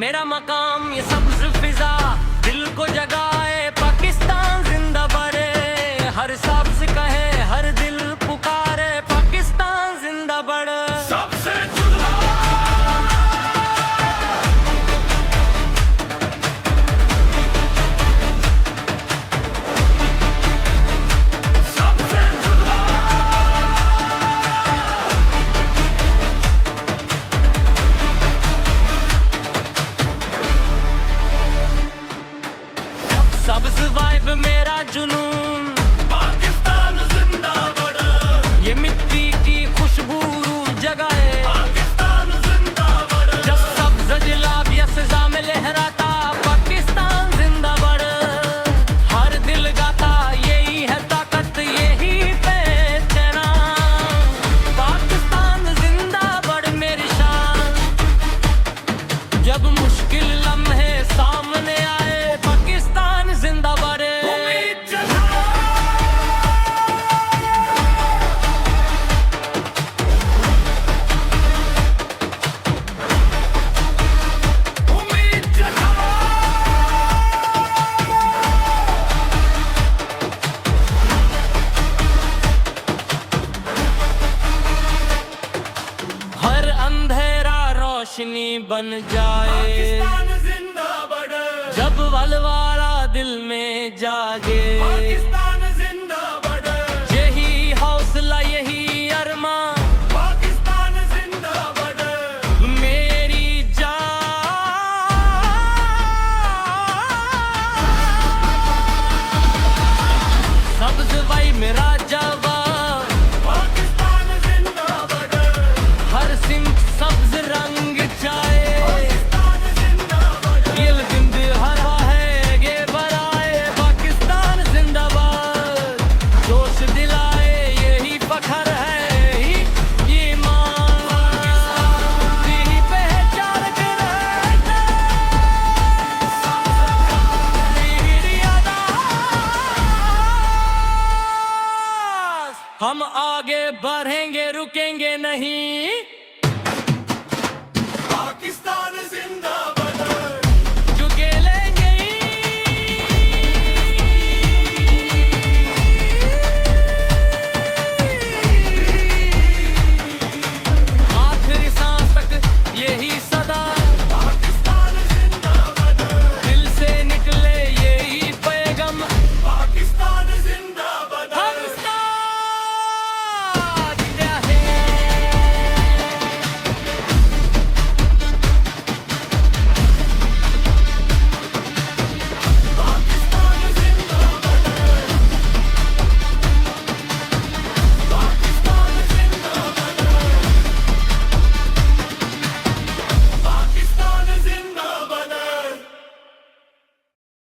मेरा मकाम ये सब्ज़ फिजा दिल को जगाए, पाकिस्तान जिंदा बरे। हर सब्ज़ कहे हर दिल पुकारे, पाकिस्तान जिंदा बड़े। सबसे जुदा सबसे जुदा सब्ज़ वाइब मेरा जुनून, पाकिस्तान जिंदा बड़ा। ये मिट्टी की खुशबू जगाए, पाकिस्तान जिंदा बड़ा। जब सब्ज़ जिलाब या सजा में लहराता, पाकिस्तान जिंदा बड़ा। हर दिल गाता यही है ताकत, यही पहचाना। पाकिस्तान जिंदा बड़ मेरी शान। जब मुश्किल लम्हे सामने आए, पाकिस्तान जिंदा बड़े। हर अंधेरा रोशनी बन जाए, जिंदा बड़ा। जब वलवाला दिल में जागे,